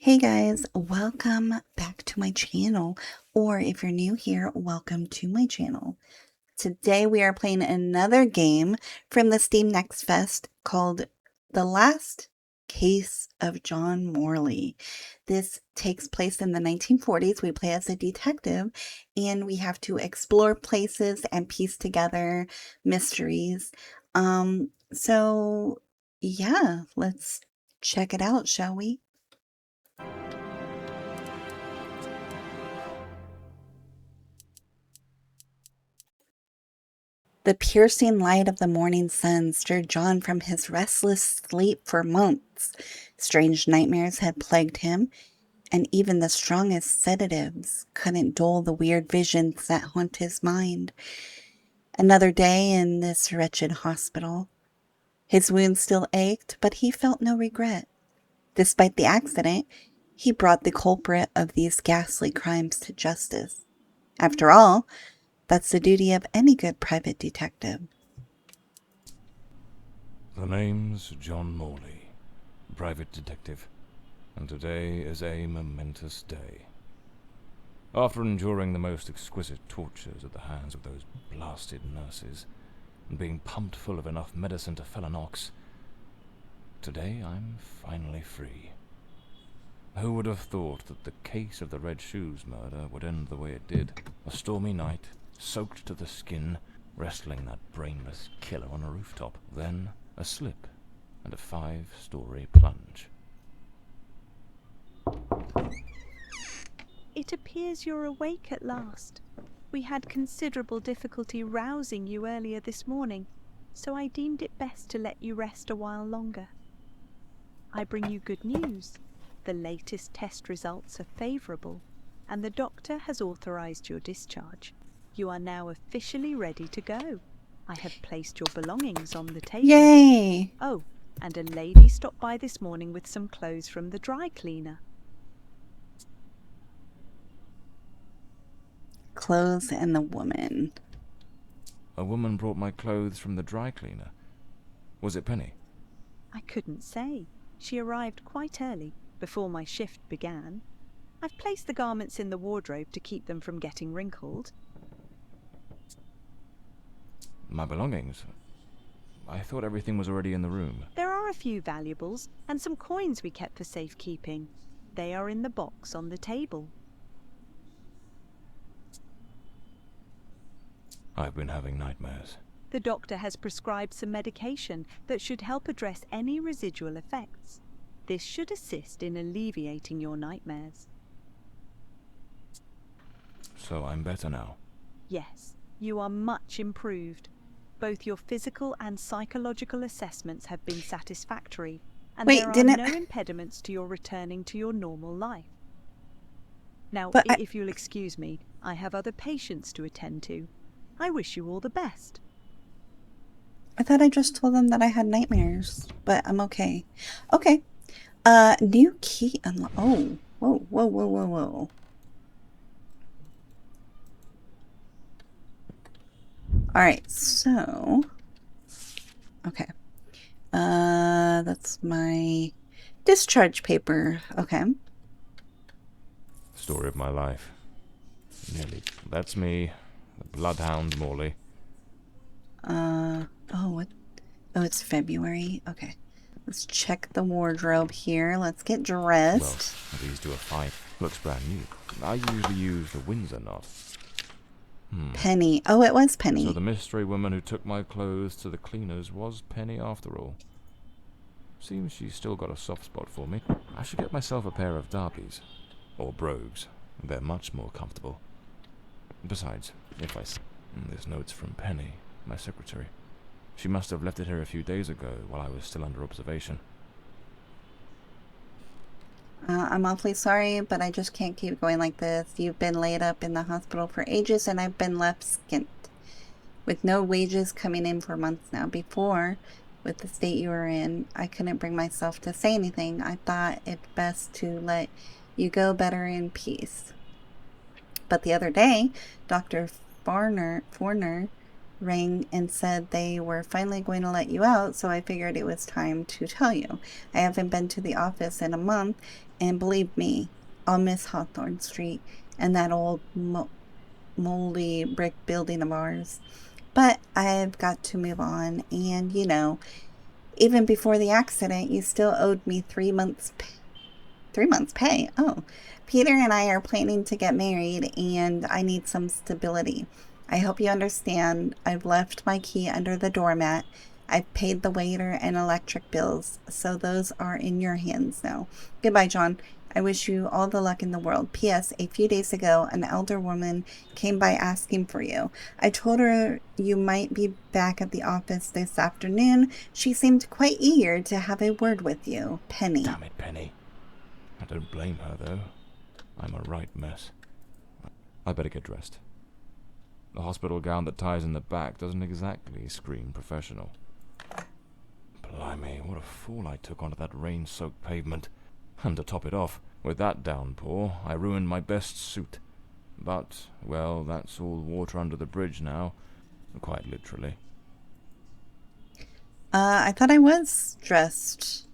Hey guys, welcome back to my channel, or if you're new here, welcome to my channel. Today we are playing another game from the Steam Next Fest called The Last Case of John Morley. This takes place in the 1940s. We play as a detective and we have to explore places and piece together mysteries. So yeah, let's check it out, shall we? The piercing light of the morning sun stirred John from his restless sleep for months. Strange nightmares had plagued him, and even the strongest sedatives couldn't dull the weird visions that haunt his mind. Another day in this wretched hospital. His wounds still ached, but he felt no regret. Despite the accident, he brought the culprit of these ghastly crimes to justice. After all, that's the duty of any good private detective. The name's John Morley, private detective, and today is a momentous day. After enduring the most exquisite tortures at the hands of those blasted nurses, and being pumped full of enough medicine to fell an ox, today I'm finally free. Who would have thought that the case of the Red Shoes murder would end the way it did? A stormy night, soaked to the skin, wrestling that brainless killer on a rooftop. Then a slip and a 5-story plunge. It appears you're awake at last. We had considerable difficulty rousing you earlier this morning, so I deemed it best to let you rest a while longer. I bring you good news. The latest test results are favourable, and the doctor has authorised your discharge. You are now officially ready to go. I have placed your belongings on the table. Yay! Oh, and a lady stopped by this morning with some clothes from the dry cleaner. Clothes and the woman. A woman brought my clothes from the dry cleaner. Was it Penny? I couldn't say. She arrived quite early, before my shift began. I've placed the garments in the wardrobe to keep them from getting wrinkled. My belongings? I thought everything was already in the room. There are a few valuables and some coins we kept for safekeeping. They are in the box on the table. I've been having nightmares. The doctor has prescribed some medication that should help address any residual effects. This should assist in alleviating your nightmares. So I'm better now. Yes, you are much improved. Both your physical and psychological assessments have been satisfactory, and Wait, there are didn't- no impediments to your returning to your normal life. Now, But if you'll excuse me, I have other patients to attend to. I wish you all the best. I thought I just told them that I had nightmares, but I'm okay. Okay. New key unlock. Oh, whoa, whoa, whoa, whoa, whoa. All right, so. Okay. That's my discharge paper. Okay. Story of my life. Nearly. That's me, the Bloodhound Morley. Oh, what? Oh, it's February. Okay. Let's check the wardrobe here. Let's get dressed. Well, these two are fine. Looks brand new. I usually use the Windsor knot. Penny. Oh, it was Penny. So the mystery woman who took my clothes to the cleaners was Penny after all. Seems she's still got a soft spot for me. I should get myself a pair of derbies. Or brogues. They're much more comfortable. Besides, if I... This note's from Penny, my secretary. She must have left it here a few days ago while I was still under observation. I'm awfully sorry, but I just can't keep going like this. You've been laid up in the hospital for ages, and I've been left skint. With no wages coming in for months now. Before, with the state you were in, I couldn't bring myself to say anything. I thought it best to let you go better in peace. But the other day, Dr. Forner rang and said they were finally going to let you out, so I figured it was time to tell you. I haven't been to the office in a month, And believe me, I'll miss Hawthorne Street and that old moldy brick building of ours. But I've got to move on, and even before the accident, you still owed me 3 months. 3 months' pay. Oh, Peter and I are planning to get married, and I need some stability. I hope you understand. I've left my key under the doormat. I've paid the waiter and electric bills, so those are in your hands now. Goodbye, John. I wish you all the luck in the world. P.S. A few days ago, an elder woman came by asking for you. I told her you might be back at the office this afternoon. She seemed quite eager to have a word with you. Penny. Damn it, Penny. I don't blame her, though. I'm a right mess. I better get dressed. The hospital gown that ties in the back doesn't exactly scream professional. Blimey, what a fool I took onto that rain-soaked pavement. And to top it off, with that downpour, I ruined my best suit. But, well, that's all water under the bridge now. Quite literally. I thought I was dressed.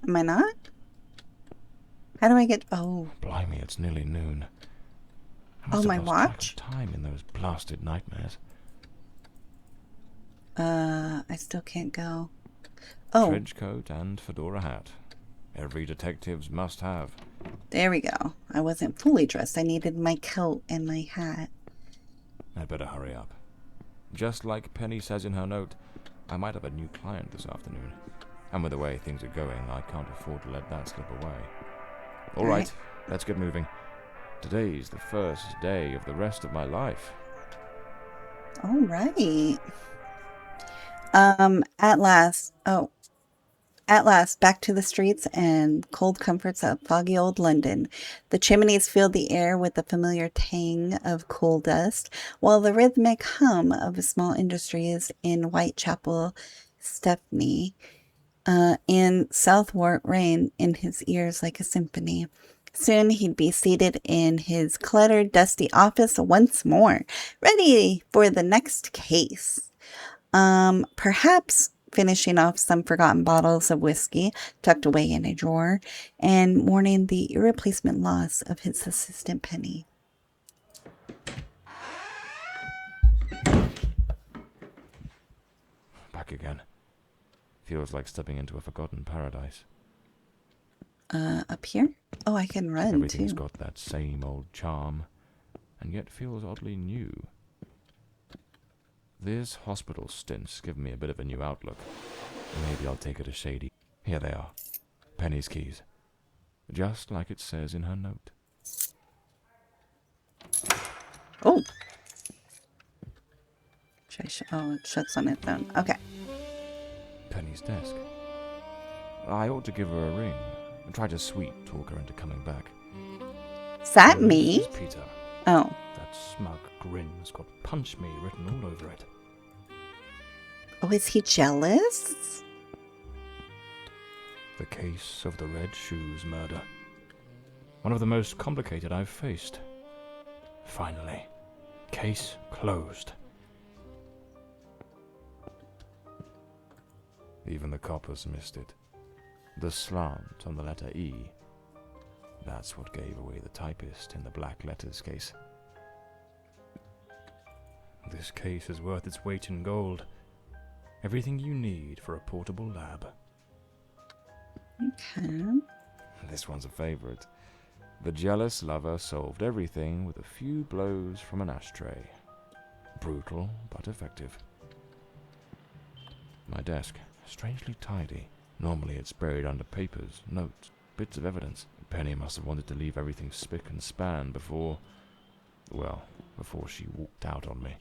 Am I not? How do I get... Oh. Blimey, it's nearly noon. Oh, my watch? Time in those blasted nightmares. I still can't go. Oh. Trench coat and fedora hat. Every detective's must have. There we go. I wasn't fully dressed. I needed my coat and my hat. I'd better hurry up. Just like Penny says in her note, I might have a new client this afternoon. And with the way things are going, I can't afford to let that slip away. All right, let's get moving. Today's the first day of the rest of my life. All right. At last, back to the streets and cold comforts of foggy old London. The chimneys filled the air with the familiar tang of coal dust, while the rhythmic hum of small industries in Whitechapel, Stepney, and Southwark rang in his ears like a symphony. Soon he'd be seated in his cluttered, dusty office once more, ready for the next case. Perhaps finishing off some forgotten bottles of whiskey tucked away in a drawer, and mourning the irreplaceable loss of his assistant Penny. Back again. Feels like stepping into a forgotten paradise. Up here? Oh, I can run, Everything's too. got that same old charm, and yet feels oddly new. This hospital stint's given me a bit of a new outlook. Maybe I'll take it a shady. Here they are. Penny's keys. Just like it says in her note. Oh! Oh, it shuts on its own. Okay. Penny's desk. I ought to give her a ring and try to sweet-talk her into coming back. Is that me? This is Peter. Oh. That smug grin's got "Punch Me" written all over it. Oh, is he jealous? The case of the Red Shoes murder. One of the most complicated I've faced. Finally. Case closed. Even the coppers missed it. The slant on the letter E. That's what gave away the typist in the black letters case. This case is worth its weight in gold. Everything you need for a portable lab. Okay. This one's a favorite. The jealous lover solved everything with a few blows from an ashtray. Brutal, but effective. My desk, strangely tidy. Normally it's buried under papers, notes, bits of evidence. Penny must have wanted to leave everything spick and span before she walked out on me.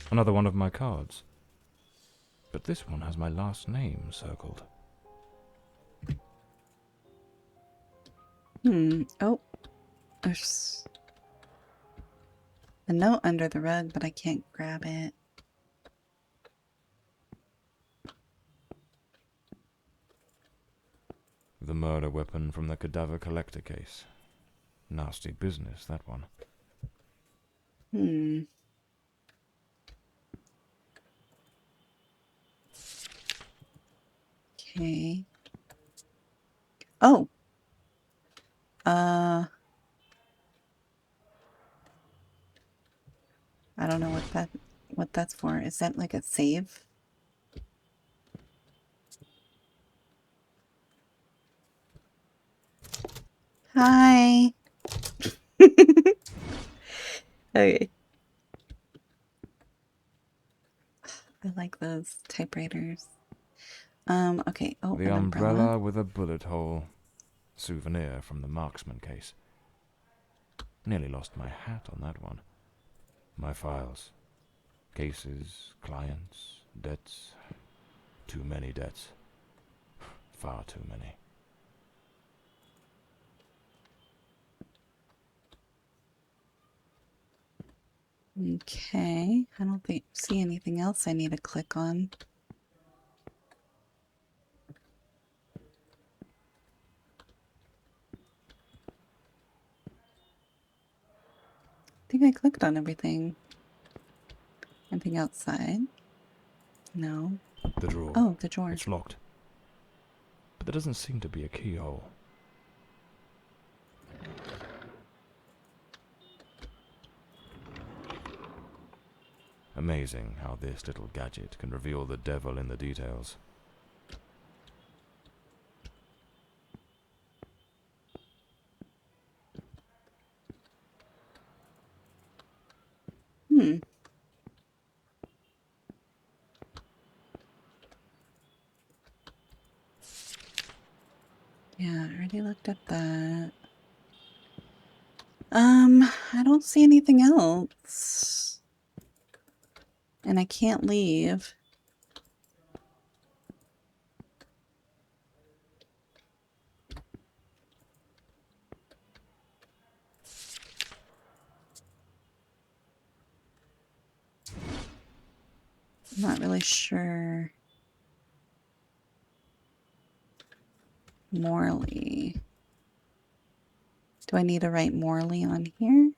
Another one of my cards. But this one has my last name circled. Oh. There's a note under the rug, but I can't grab it. The murder weapon from the cadaver collector case. Nasty business, that one. Okay. Oh. I don't know what that's for. Is that like a save? Hi. Okay. I like those typewriters. Okay. Oh, The an umbrella. umbrella with a bullet hole. Souvenir from the marksman case. Nearly lost my hat on that one. My files. Cases, clients, debts. Too many debts. Far too many. Okay. I don't see anything else I need to click on. I think I clicked on everything. Anything outside? No. The drawer. Oh, the drawer. It's locked. But there doesn't seem to be a keyhole. Amazing how this little gadget can reveal the devil in the details. Yeah, I already looked at that. I don't see anything else. And I can't leave. I'm not really sure. Morley. Do I need to write Morley on here?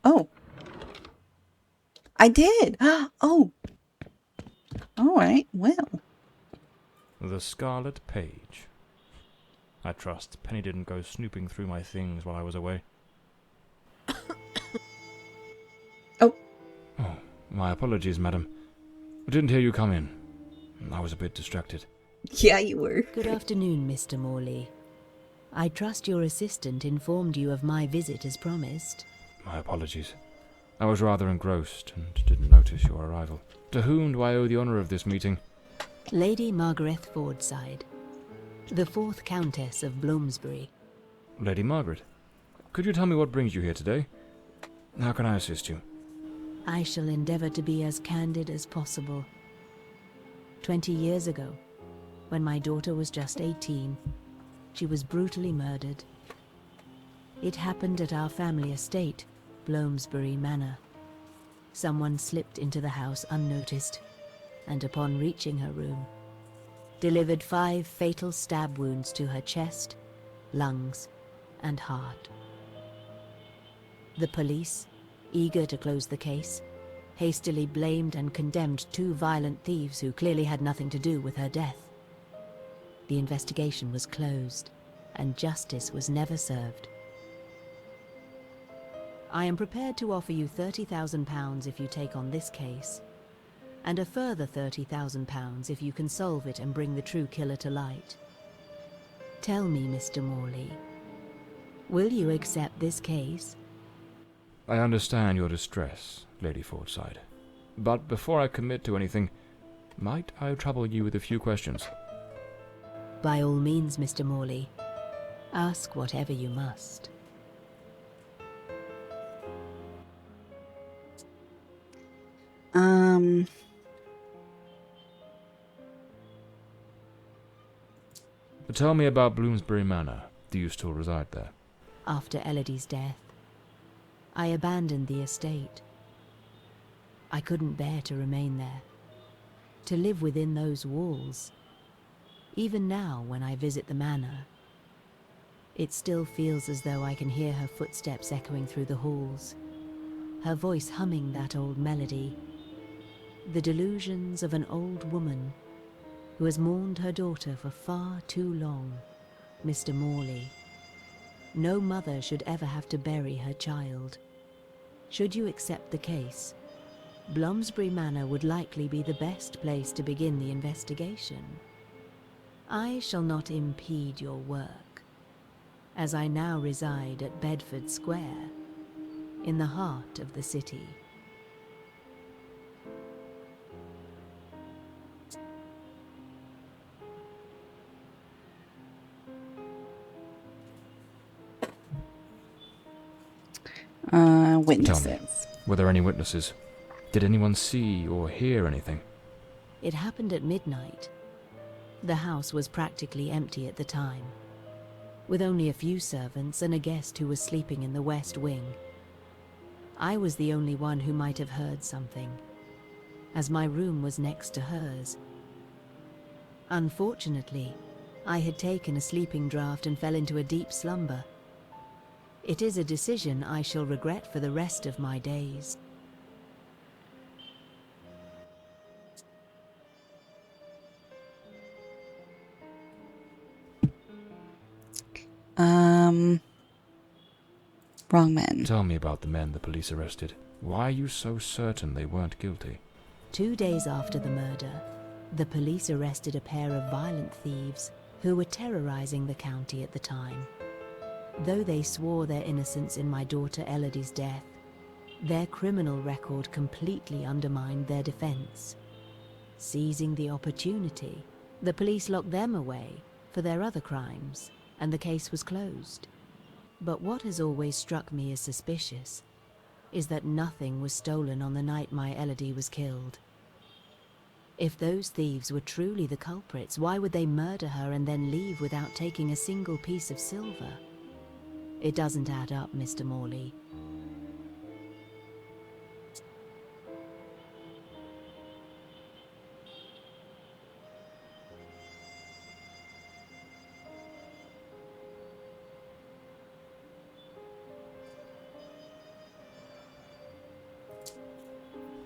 Oh. I did! Oh! Alright, well. The Scarlet Page. I trust Penny didn't go snooping through my things while I was away. Oh. Oh, my apologies, madam. I didn't hear you come in. I was a bit distracted. Yeah, you were. Good afternoon, Mr. Morley. I trust your assistant informed you of my visit as promised. My apologies. I was rather engrossed and didn't notice your arrival. To whom do I owe the honour of this meeting? Lady Margaret Fordside, the 4th Countess of Bloomsbury. Lady Margaret, could you tell me what brings you here today? How can I assist you? I shall endeavour to be as candid as possible. 20 years ago, when my daughter was just 18, she was brutally murdered. It happened at our family estate, Bloomsbury Manor. Someone slipped into the house unnoticed, and upon reaching her room, delivered 5 fatal stab wounds to her chest, lungs, and heart. The police, eager to close the case, hastily blamed and condemned 2 violent thieves who clearly had nothing to do with her death. The investigation was closed, and justice was never served. I am prepared to offer you £30,000 if you take on this case, and a further £30,000 if you can solve it and bring the true killer to light. Tell me, Mr. Morley, will you accept this case? I understand your distress, Lady Fordside. But before I commit to anything, might I trouble you with a few questions? By all means, Mr. Morley. Ask whatever you must. Tell me about Bloomsbury Manor. Do you still reside there? After Elodie's death, I abandoned the estate. I couldn't bear to remain there, to live within those walls. Even now, when I visit the manor, it still feels as though I can hear her footsteps echoing through the halls, her voice humming that old melody. The delusions of an old woman who has mourned her daughter for far too long, Mr. Morley. No mother should ever have to bury her child. Should you accept the case, Bloomsbury Manor would likely be the best place to begin the investigation. I shall not impede your work, as I now reside at Bedford Square, in the heart of the city. Witnesses. Tell me, were there any witnesses? Did anyone see or hear anything? It happened at midnight. The house was practically empty at the time, with only a few servants and a guest who was sleeping in the west wing. I was the only one who might have heard something, as my room was next to hers. Unfortunately, I had taken a sleeping draught and fell into a deep slumber. It is a decision I shall regret for the rest of my days. Wrong men. Tell me about the men the police arrested. Why are you so certain they weren't guilty? 2 days after the murder, the police arrested a pair of violent thieves who were terrorizing the county at the time. Though they swore their innocence in my daughter Elodie's death, their criminal record completely undermined their defense. Seizing the opportunity, the police locked them away for their other crimes, and the case was closed. But what has always struck me as suspicious is that nothing was stolen on the night my Elodie was killed. If those thieves were truly the culprits, why would they murder her and then leave without taking a single piece of silver? It doesn't add up, Mr. Morley.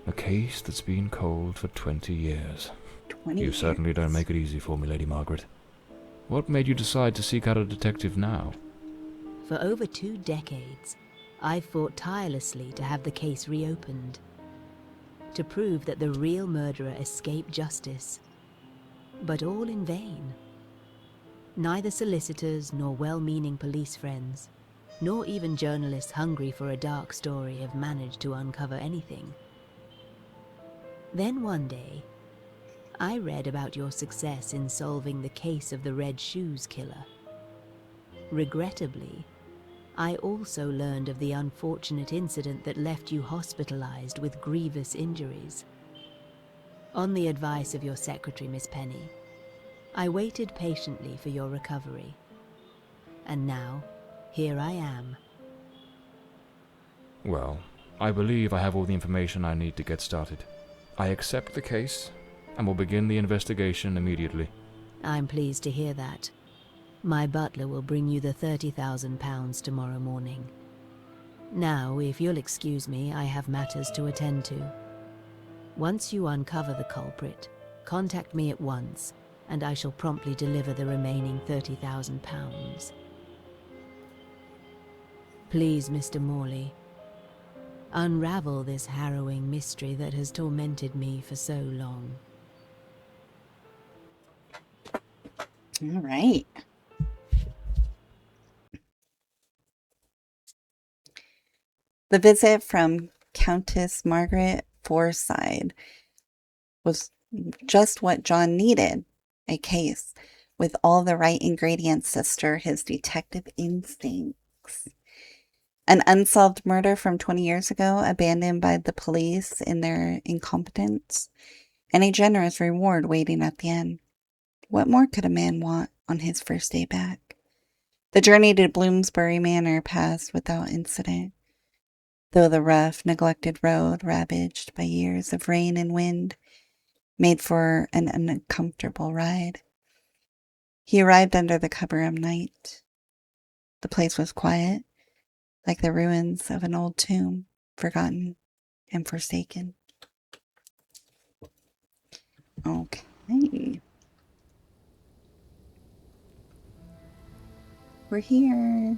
A case that's been cold for 20 years. 20 You certainly don't years. make it easy for me, Lady Margaret. What made you decide to seek out a detective now? For over 2 decades, I've fought tirelessly to have the case reopened, to prove that the real murderer escaped justice. But all in vain. Neither solicitors nor well-meaning police friends, nor even journalists hungry for a dark story have managed to uncover anything. Then one day, I read about your success in solving the case of the Red Shoes killer. Regrettably, I also learned of the unfortunate incident that left you hospitalized with grievous injuries. On the advice of your secretary, Miss Penny, I waited patiently for your recovery. And now, here I am. Well, I believe I have all the information I need to get started. I accept the case and will begin the investigation immediately. I'm pleased to hear that. My butler will bring you the £30,000 tomorrow morning. Now, if you'll excuse me, I have matters to attend to. Once you uncover the culprit, contact me at once, and I shall promptly deliver the remaining £30,000. Please, Mr. Morley, unravel this harrowing mystery that has tormented me for so long. All right. The visit from Countess Margaret Forsyth was just what John needed, a case with all the right ingredients to stir his detective instincts. An unsolved murder from 20 years ago, abandoned by the police in their incompetence, and a generous reward waiting at the end. What more could a man want on his first day back? The journey to Bloomsbury Manor passed without incident, though the rough, neglected road, ravaged by years of rain and wind, made for an uncomfortable ride. He arrived under the cover of night. The place was quiet, like the ruins of an old tomb, forgotten and forsaken. Okay. We're here.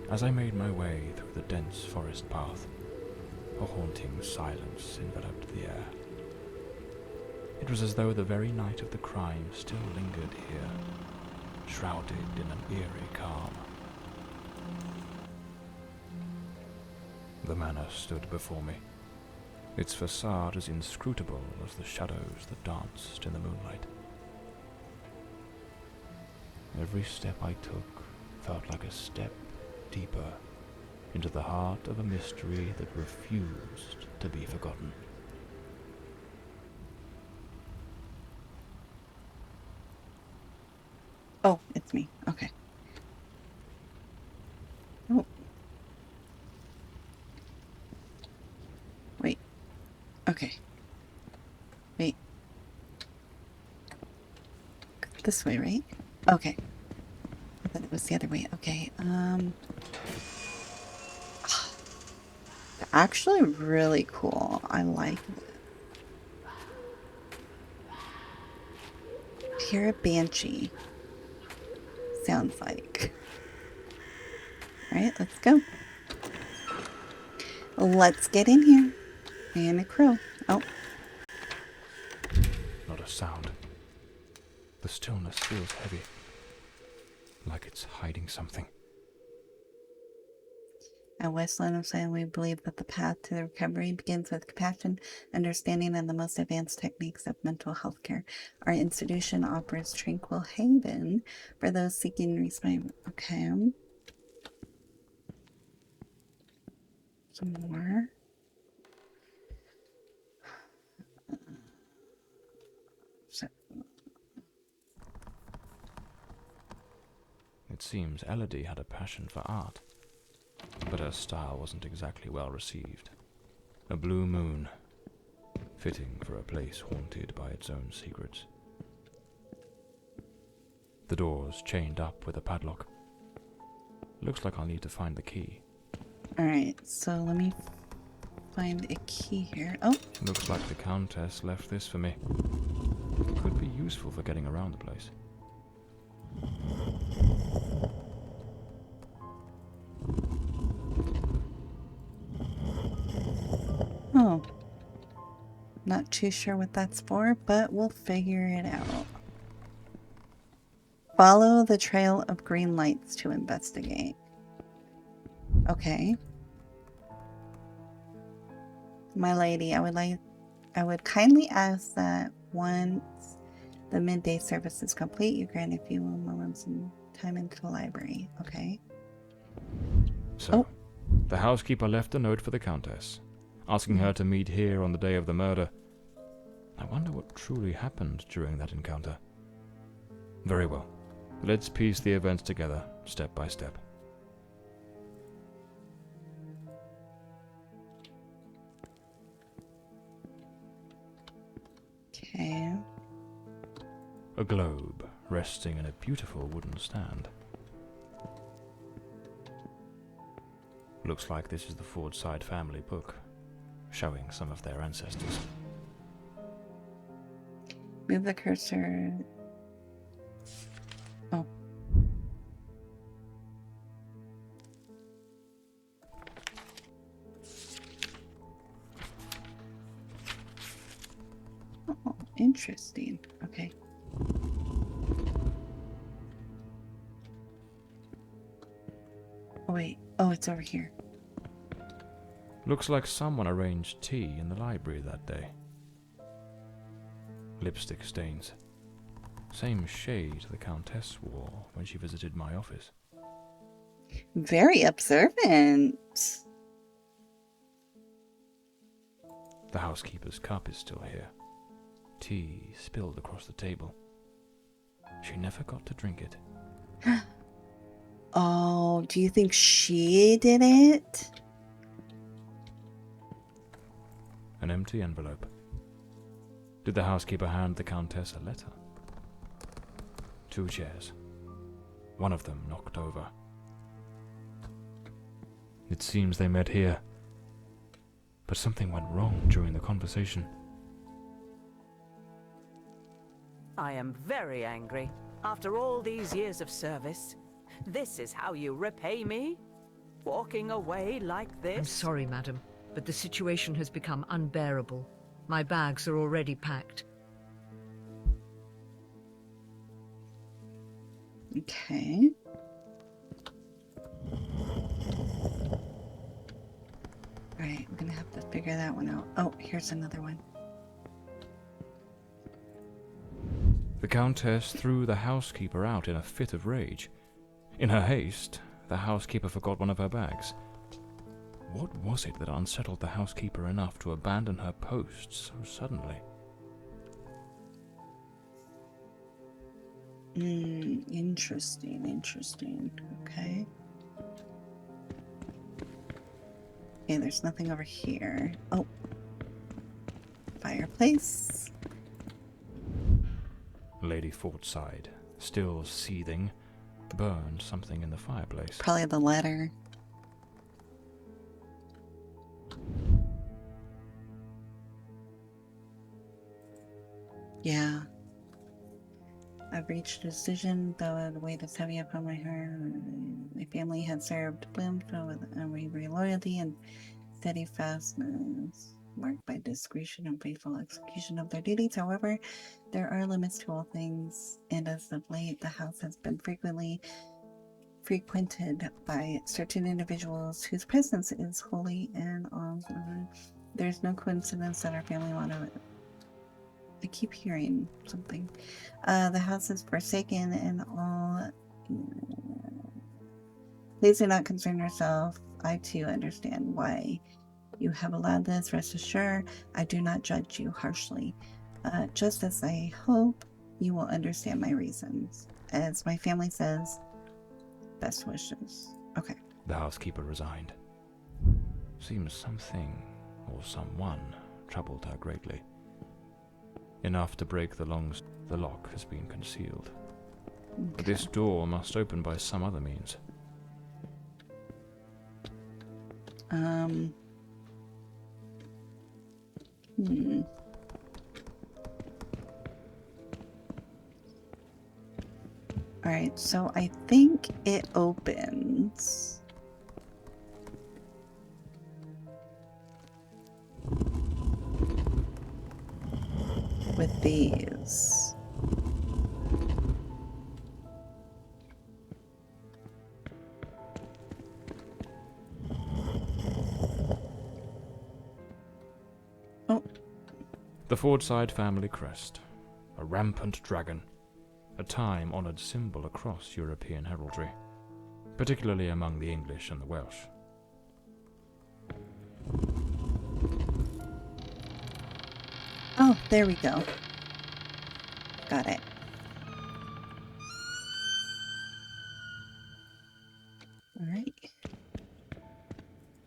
As I made my way through the dense forest path, a haunting silence enveloped the air. It was as though the very night of the crime still lingered here, shrouded in an eerie calm. The manor stood before me, its facade as inscrutable as the shadows that danced in the moonlight. Every step I took felt like a step deeper into the heart of a mystery that refused to be forgotten. Oh, it's me. Okay. Oh. Wait. Okay. Wait. This way, right? Okay. I thought it was the other way. Okay. Actually really cool. I like it. Hear a banshee. Sounds like. Alright, let's go. Let's get in here. And a crow. Oh. Not a sound. The stillness feels heavy, like it's hiding something. At Westland of Salem, we believe that the path to the recovery begins with compassion, understanding, and the most advanced techniques of mental health care. Our institution offers tranquil haven for those seeking respite. Okay. Some more. So, It seems Elodie had a passion for art, but her style wasn't exactly well received. A blue moon, fitting for a place haunted by its own secrets. The door's chained up with a padlock. Looks like I'll need to find the key. Alright, so let me find a key here. Oh, Looks like the Countess left this for me. Could be useful for getting around the place. oh. Not too sure what that's for, but we'll figure it out. Follow the trail of green lights to investigate. Okay. My lady, I would kindly ask that once the midday service is complete, you grant a few moments and time into the library. Okay. So, the housekeeper left a note for the Countess, asking her to meet here on the day of the murder. I wonder what truly happened during that encounter. Very well. Let's piece the events together, step by step. Okay. A globe resting in a beautiful wooden stand. Looks like this is the Fordside family book, showing some of their ancestors. Move the cursor. Oh. Oh, interesting. Okay. Oh, wait. Oh, it's over here. Looks like someone arranged tea in the library that day. Lipstick stains. Same shade the Countess wore when she visited my office. Very observant. The housekeeper's cup is still here. Tea spilled across the table. She never got to drink it. Oh, do you think she did it? An empty envelope. Did the housekeeper hand the Countess a letter? 2 chairs. One of them knocked over. It seems they met here. But something went wrong during the conversation. I am very angry. After all these years of service, this is how you repay me? Walking away like this? I'm sorry, madam, but the situation has become unbearable. My bags are already packed. Okay. Alright, I'm gonna have to figure that one out. Oh, here's another one. The Countess threw the housekeeper out in a fit of rage. In her haste, the housekeeper forgot one of her bags. What was it that unsettled the housekeeper enough to abandon her post so suddenly? Interesting. Okay. Okay, there's nothing over here. Oh. Fireplace. Lady Fortside, still seething, burned something in the fireplace. Probably the letter. Yeah. I've reached a decision, though the weight is heavy upon my heart. My family had served Bloomfield with unwavering loyalty and steadfastness, marked by discretion and faithful execution of their duties. However, there are limits to all things, and as of late, the house has been frequented by certain individuals whose presence is holy and awesome. There's no coincidence that our family want to. I keep hearing something. The house is forsaken and all. Please do not concern yourself. I too understand why you have allowed this. Rest assured, I do not judge you harshly. Just as I hope you will understand my reasons. As my family says, best wishes. Okay. The housekeeper resigned. Seems something or someone troubled her greatly. Enough to break the lock has been concealed. Okay. This door must open by some other means. Alright, so I think it opens with these. Oh. The Fordside family crest, a rampant dragon, a time-honoured symbol across European heraldry, particularly among the English and the Welsh. Oh, there we go. Got it. Alright.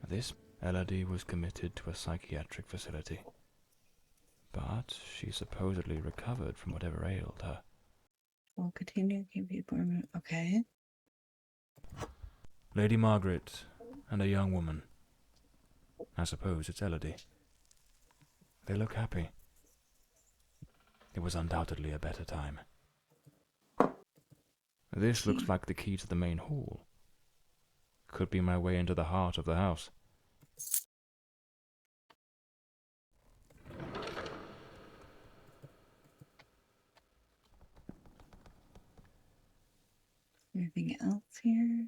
This Elodie was committed to a psychiatric facility, but she supposedly recovered from whatever ailed her. We'll continue to keep you informed. Okay. Lady Margaret and a young woman. I suppose it's Elodie. They look happy. It was undoubtedly a better time. This looks like the key to the main hall. Could be my way into the heart of the house. Anything else here?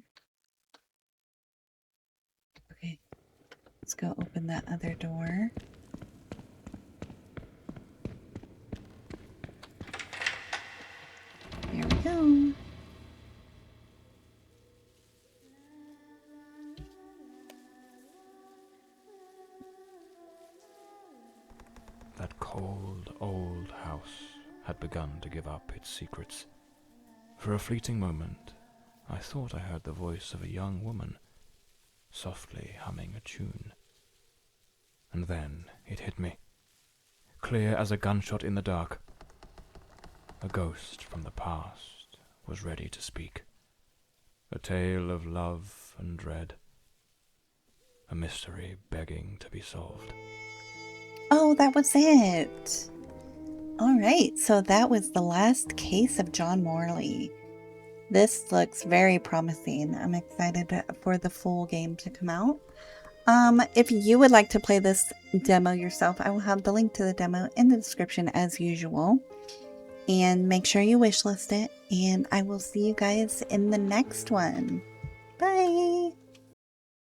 Okay. Let's go open that other door. Here we go. That cold, old house had begun to give up its secrets. For a fleeting moment, I thought I heard the voice of a young woman, softly humming a tune. And then it hit me, clear as a gunshot in the dark. A ghost from the past was ready to speak. A tale of love and dread. A mystery begging to be solved. Oh, that was it. All right, so that was the last case of John Morley. This looks very promising. I'm excited for the full game to come out. If you would like to play this demo yourself, I will have the link to the demo in the description as usual. And make sure you wishlist it, and I will see you guys in the next one. Bye!